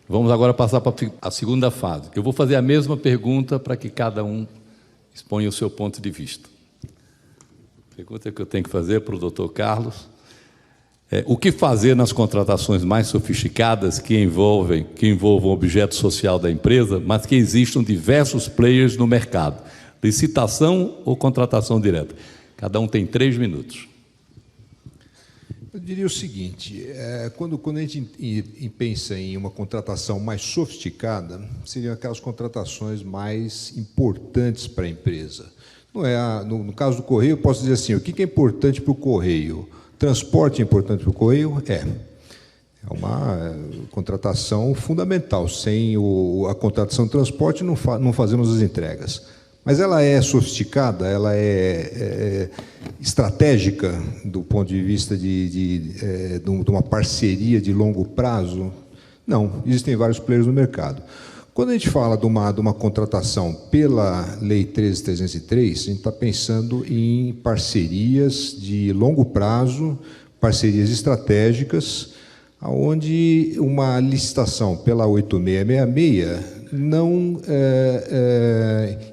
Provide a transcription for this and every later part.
Vamos agora passar para a segunda fase. Eu vou fazer a mesma pergunta para que cada um exponha o seu ponto de vista. A pergunta que eu tenho que fazer para o doutor Carlos é: o que fazer nas contratações mais sofisticadas que envolvam o objeto social da empresa, mas que existam diversos players no mercado? Licitação ou contratação direta? Cada um tem 3 minutos. Eu diria o seguinte, quando a gente pensa em uma contratação mais sofisticada, seriam aquelas contratações mais importantes para a empresa. Não é, no caso do Correio, eu posso dizer assim, o que é importante para o Correio? Transporte é importante para o Correio? É uma contratação fundamental. Sem a contratação de transporte, não fazemos as entregas. Mas ela é sofisticada, ela é estratégica do ponto de vista de uma parceria de longo prazo? Não, existem vários players no mercado. Quando a gente fala de uma contratação pela Lei 13.303, a gente está pensando em parcerias de longo prazo, parcerias estratégicas, onde uma licitação pela 8666 não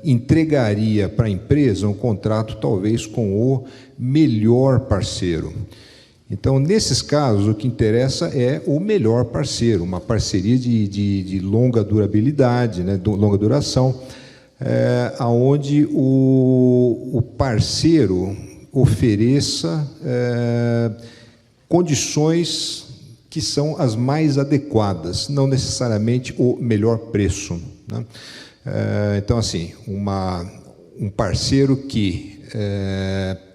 entregaria para a empresa um contrato, talvez, com o melhor parceiro. Então, nesses casos, o que interessa é o melhor parceiro, uma parceria de longa durabilidade, né, longa duração, onde o parceiro ofereça condições que são as mais adequadas, não necessariamente o melhor preço, né? Então, assim, um parceiro que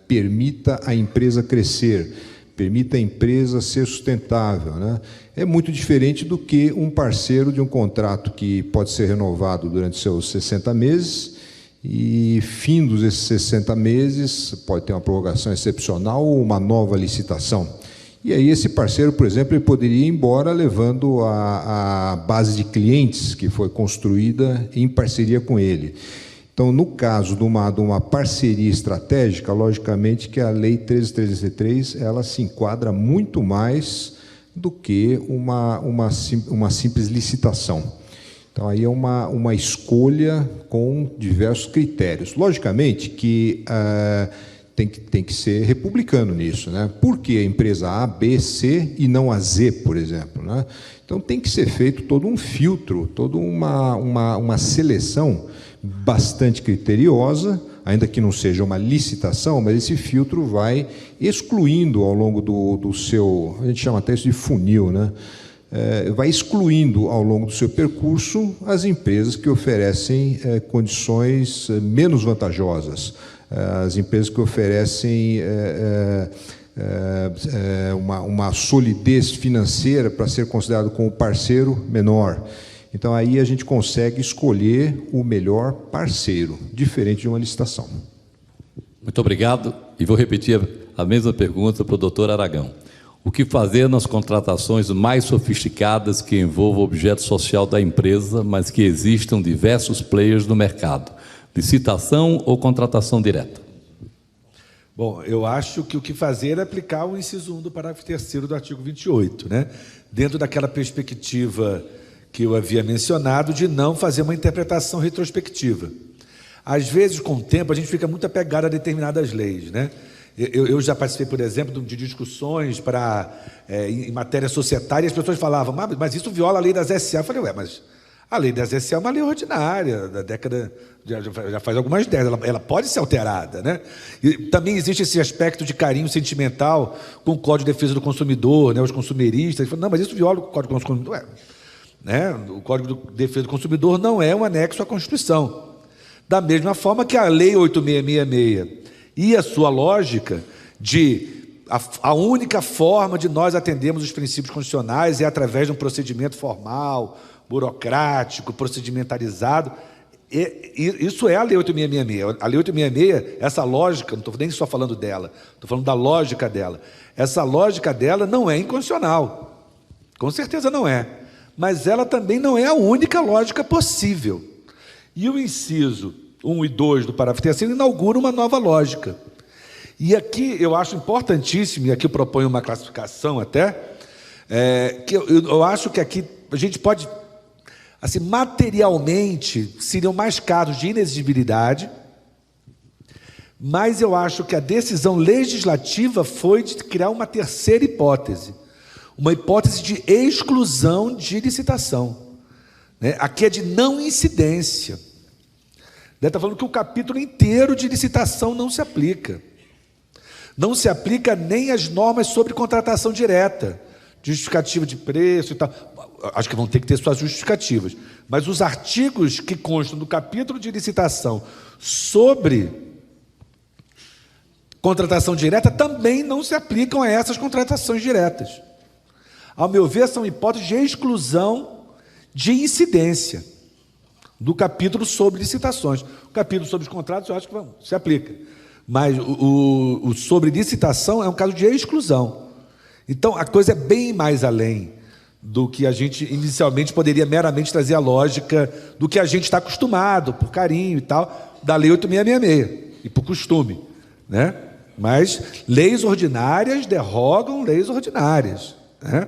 permita a empresa crescer, permita a empresa ser sustentável, né? É muito diferente do que um parceiro de um contrato que pode ser renovado durante seus 60 meses e, findos esses 60 meses, pode ter uma prorrogação excepcional ou uma nova licitação. E aí esse parceiro, por exemplo, ele poderia ir embora levando a base de clientes que foi construída em parceria com ele. Então, no caso de uma parceria estratégica, logicamente que a Lei 13.303 ela se enquadra muito mais do que uma simples licitação. Então, aí é uma escolha com diversos critérios. Logicamente que tem que ser republicano nisso, né? Por que a empresa A, B, C e não a Z, por exemplo, né? Então tem que ser feito todo um filtro, toda uma seleção bastante criteriosa, ainda que não seja uma licitação, mas esse filtro vai excluindo ao longo do seu, a gente chama até isso de funil, né? Vai excluindo ao longo do seu percurso as empresas que oferecem condições menos vantajosas, as empresas que oferecem uma solidez financeira para ser considerado como parceiro menor. Então, aí a gente consegue escolher o melhor parceiro, diferente de uma licitação. Muito obrigado. E vou repetir a mesma pergunta para o doutor Aragão. O que fazer nas contratações mais sofisticadas que envolvam o objeto social da empresa, mas que existam diversos players no mercado? Licitação ou contratação direta? Bom, eu acho que o que fazer é aplicar o inciso 1 do parágrafo 3º do artigo 28, né? Dentro daquela perspectiva que eu havia mencionado de não fazer uma interpretação retrospectiva. Às vezes, com o tempo, a gente fica muito apegado a determinadas leis, né? Eu já participei, por exemplo, de discussões em matéria societária, e as pessoas falavam, mas isso viola a lei das SA. Eu falei, mas a lei das SA é uma lei ordinária, da década, já faz algumas décadas, ela pode ser alterada, né? E também existe esse aspecto de carinho sentimental com o Código de Defesa do Consumidor, né? Os consumeristas falam, não, mas isso viola o Código do Consumidor. Né? O Código de Defesa do Consumidor não é um anexo à Constituição. Da mesma forma que a Lei 8666 e a sua lógica de a única forma de nós atendermos os princípios constitucionais é através de um procedimento formal, burocrático, procedimentalizado. Isso é a Lei 8666. A Lei 8666, essa lógica, não estou nem só falando dela, estou falando da lógica dela. Essa lógica dela não é inconstitucional. Com certeza não é. Mas ela também não é a única lógica possível. E o inciso 1 e 2 do parágrafo 3º inaugura uma nova lógica. E aqui eu acho importantíssimo, e aqui eu proponho uma classificação até, que eu acho que aqui a gente pode assim, materialmente, seriam mais casos de inexigibilidade, mas eu acho que a decisão legislativa foi de criar uma terceira hipótese, uma hipótese de exclusão de licitação, né? Aqui é de não incidência. Está falando que o capítulo inteiro de licitação não se aplica. Não se aplica nem as normas sobre contratação direta, justificativa de preço e tal. Acho que vão ter que ter suas justificativas. Mas os artigos que constam do capítulo de licitação sobre contratação direta também não se aplicam a essas contratações diretas. Ao meu ver, são hipóteses de exclusão de incidência do capítulo sobre licitações. O capítulo sobre os contratos, eu acho que se aplica. Mas o sobre licitação é um caso de exclusão. Então, a coisa é bem mais além do que a gente inicialmente poderia meramente trazer a lógica do que a gente está acostumado, por carinho e tal, da Lei 8666, e por costume, né? Mas leis ordinárias derrogam leis ordinárias, né?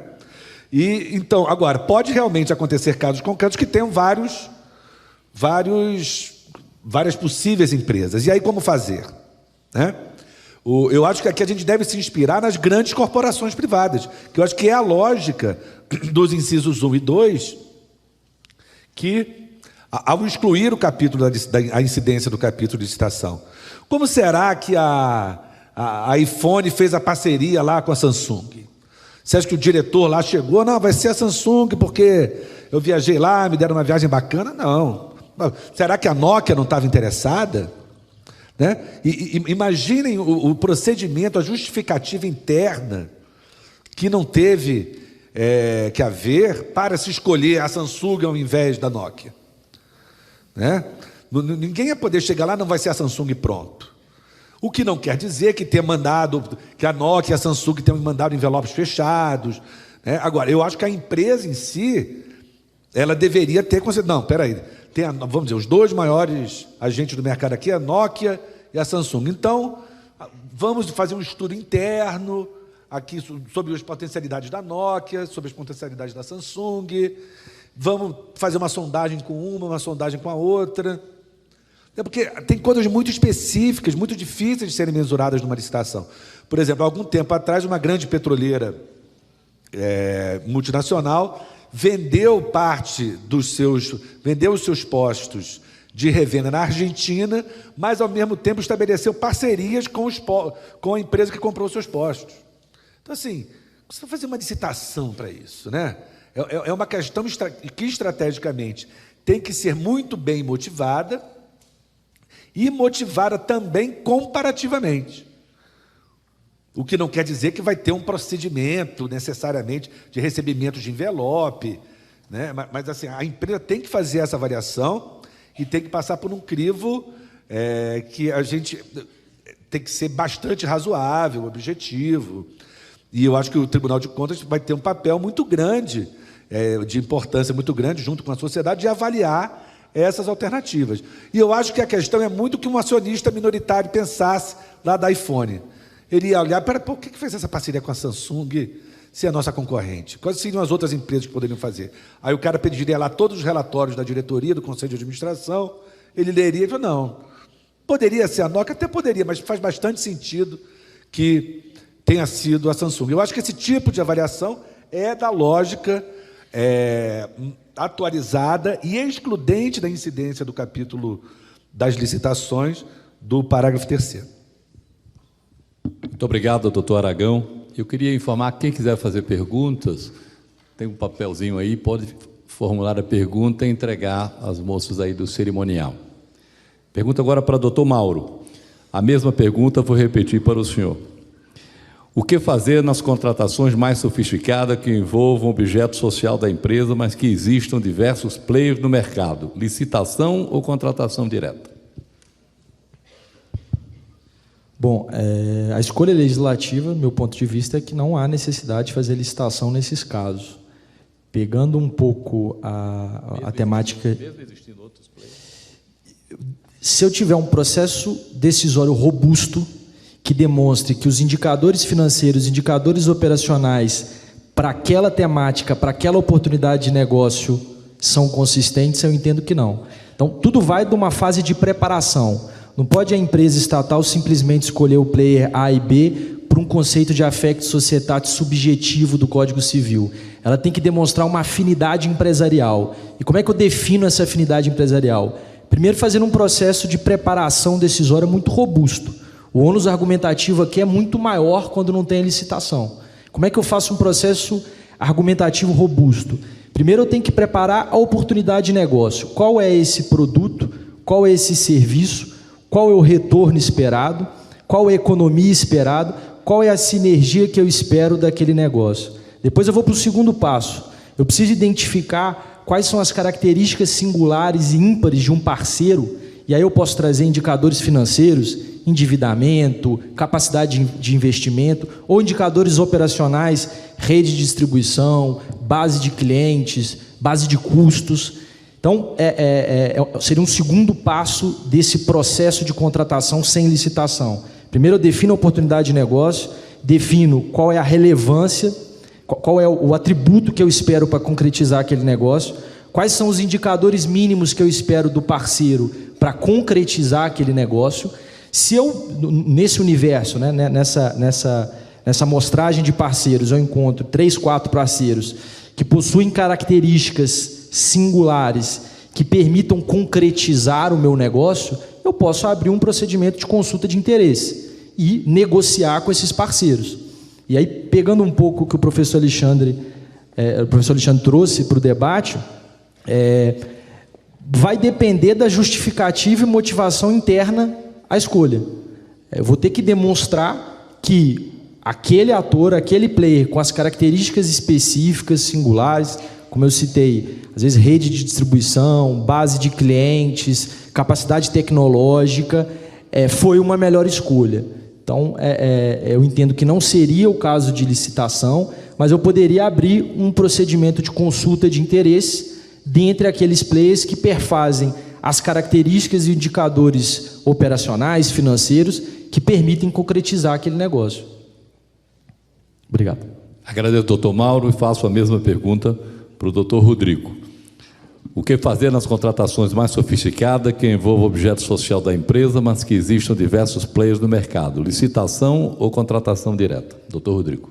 E, então, agora, pode realmente acontecer casos concretos que tenham várias possíveis empresas. E aí, como fazer? Né? Eu acho que aqui a gente deve se inspirar nas grandes corporações privadas, que eu acho que é a lógica dos incisos 1 e 2, que, ao excluir o capítulo da incidência do capítulo de licitação, como será que a iPhone fez a parceria lá com a Samsung? Você acha que o diretor lá chegou? Não, vai ser a Samsung, porque eu viajei lá, me deram uma viagem bacana? Não. Será que a Nokia não estava interessada? Né? Imaginem o procedimento, a justificativa interna que não teve que haver para se escolher a Samsung ao invés da Nokia. Né? Ninguém ia poder chegar lá, não vai ser a Samsung e pronto. O que não quer dizer que que a Nokia e a Samsung tenham mandado envelopes fechados. Né? Agora, eu acho que a empresa em si, ela deveria ter considerado. Não, espera aí. Vamos dizer, os dois maiores agentes do mercado aqui, a Nokia e a Samsung. Então, vamos fazer um estudo interno aqui sobre as potencialidades da Nokia, sobre as potencialidades da Samsung. Vamos fazer uma sondagem com uma sondagem com a outra. É porque tem coisas muito específicas, muito difíceis de serem mensuradas numa licitação. Por exemplo, há algum tempo atrás, uma grande petroleira multinacional vendeu os seus postos de revenda na Argentina, mas, ao mesmo tempo, estabeleceu parcerias com a empresa que comprou os seus postos. Então, assim, você vai fazer uma licitação para isso, né? É uma questão que, estrategicamente, tem que ser muito bem motivada e motivada também comparativamente. O que não quer dizer que vai ter um procedimento, necessariamente, de recebimento de envelope, né? Mas assim, a empresa tem que fazer essa avaliação e tem que passar por um crivo que a gente tem que ser bastante razoável, objetivo. E eu acho que o Tribunal de Contas vai ter um papel muito grande, de importância muito grande, junto com a sociedade, de avaliar essas alternativas. E eu acho que a questão é muito que um acionista minoritário pensasse lá da iPhone. Ele ia olhar, por que fez essa parceria com a Samsung se é nossa concorrente? Quais seriam as outras empresas que poderiam fazer? Aí o cara pediria lá todos os relatórios da diretoria, do Conselho de Administração, ele leria e falou, não, poderia ser a Nokia, até poderia, mas faz bastante sentido que tenha sido a Samsung. Eu acho que esse tipo de avaliação é da lógica atualizada e excludente da incidência do capítulo das licitações do parágrafo 3º. Muito obrigado, doutor Aragão. Eu queria informar, quem quiser fazer perguntas, tem um papelzinho aí, pode formular a pergunta e entregar às moças aí do cerimonial. Pergunta agora para o doutor Mauro. A mesma pergunta vou repetir para o senhor. O que fazer nas contratações mais sofisticadas que envolvam objeto social da empresa, mas que existam diversos players no mercado? Licitação ou contratação direta? Bom, a escolha legislativa, meu ponto de vista, é que não há necessidade de fazer licitação nesses casos. Pegando um pouco a temática... Mesmo existindo outros players? Se eu tiver um processo decisório robusto, que demonstre que os indicadores financeiros, indicadores operacionais, para aquela temática, para aquela oportunidade de negócio, são consistentes, eu entendo que não. Então, tudo vai de uma fase de preparação. Não pode a empresa estatal simplesmente escolher o player A e B por um conceito de affectio societatis subjetivo do Código Civil. Ela tem que demonstrar uma afinidade empresarial. E como é que eu defino essa afinidade empresarial? Primeiro, fazendo um processo de preparação decisória muito robusto. O ônus argumentativo aqui é muito maior quando não tem licitação. Como é que eu faço um processo argumentativo robusto? Primeiro, eu tenho que preparar a oportunidade de negócio. Qual é esse produto? Qual é esse serviço? Qual é o retorno esperado? Qual é a economia esperada? Qual é a sinergia que eu espero daquele negócio? Depois eu vou para o segundo passo. Eu preciso identificar quais são as características singulares e ímpares de um parceiro, e aí eu posso trazer indicadores financeiros, endividamento, capacidade de investimento, ou indicadores operacionais, rede de distribuição, base de clientes, base de custos. Então, seria um segundo passo desse processo de contratação sem licitação. Primeiro, eu defino a oportunidade de negócio, defino qual é a relevância, qual é o atributo que eu espero para concretizar aquele negócio, quais são os indicadores mínimos que eu espero do parceiro para concretizar aquele negócio. Se eu, nesse universo, né, nessa amostragem de parceiros, eu encontro 3, 4 parceiros que possuem características singulares que permitam concretizar o meu negócio, eu posso abrir um procedimento de consulta de interesse e negociar com esses parceiros. E aí, pegando um pouco o que o professor Alexandre trouxe para o debate, vai depender da justificativa e motivação interna à escolha. Eu vou ter que demonstrar que aquele ator, aquele player, com as características específicas, singulares, como eu citei, às vezes rede de distribuição, base de clientes, capacidade tecnológica, foi uma melhor escolha. Então, eu entendo que não seria o caso de licitação, mas eu poderia abrir um procedimento de consulta de interesse dentre aqueles players que perfazem as características e indicadores operacionais, financeiros, que permitem concretizar aquele negócio. Obrigado. Agradeço, doutor Mauro, e faço a mesma pergunta para o doutor Rodrigo. O que fazer nas contratações mais sofisticadas que envolvam o objeto social da empresa, mas que existam diversos players no mercado? Licitação ou contratação direta? Doutor Rodrigo.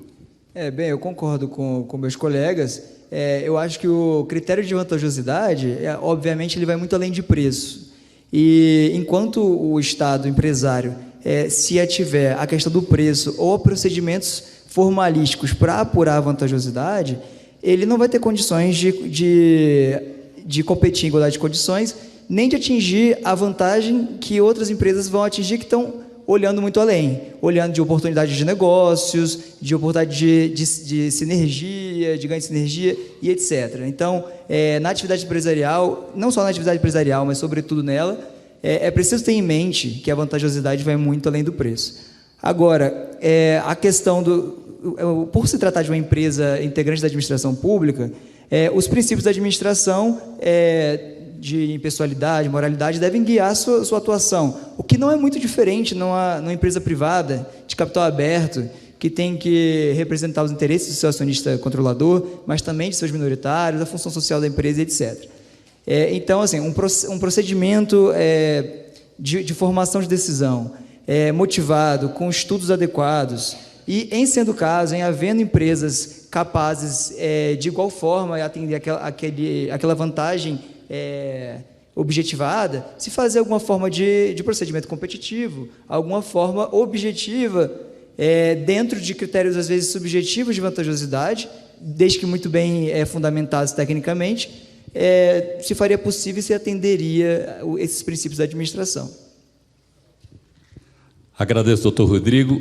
Bem, eu concordo com meus colegas. Eu acho que o critério de vantajosidade, obviamente, ele vai muito além de preço. E enquanto o Estado empresário, se ativer a questão do preço ou procedimentos formalísticos para apurar a vantajosidade, ele não vai ter condições de competir em igualdade de condições, nem de atingir a vantagem que outras empresas vão atingir, que estão olhando muito além, olhando de oportunidade de negócios, de oportunidade de sinergia, de ganho de sinergia e etc. Então, na atividade empresarial, não só na atividade empresarial, mas sobretudo nela, é preciso ter em mente que a vantajosidade vai muito além do preço. Agora, a questão por se tratar de uma empresa integrante da administração pública, os princípios da administração de impessoalidade, moralidade, devem guiar sua atuação, o que não é muito diferente numa empresa privada, de capital aberto, que tem que representar os interesses do seu acionista controlador, mas também de seus minoritários, a função social da empresa, etc. Então, assim, um procedimento de formação de decisão motivado, com estudos adequados, e, em sendo o caso, em havendo empresas capazes de igual forma atender aquela vantagem objetivada, se fazer alguma forma de procedimento competitivo, alguma forma objetiva, dentro de critérios, às vezes, subjetivos de vantajosidade, desde que muito bem fundamentados tecnicamente, se faria possível e se atenderia esses princípios da administração. Agradeço, doutor Rodrigo.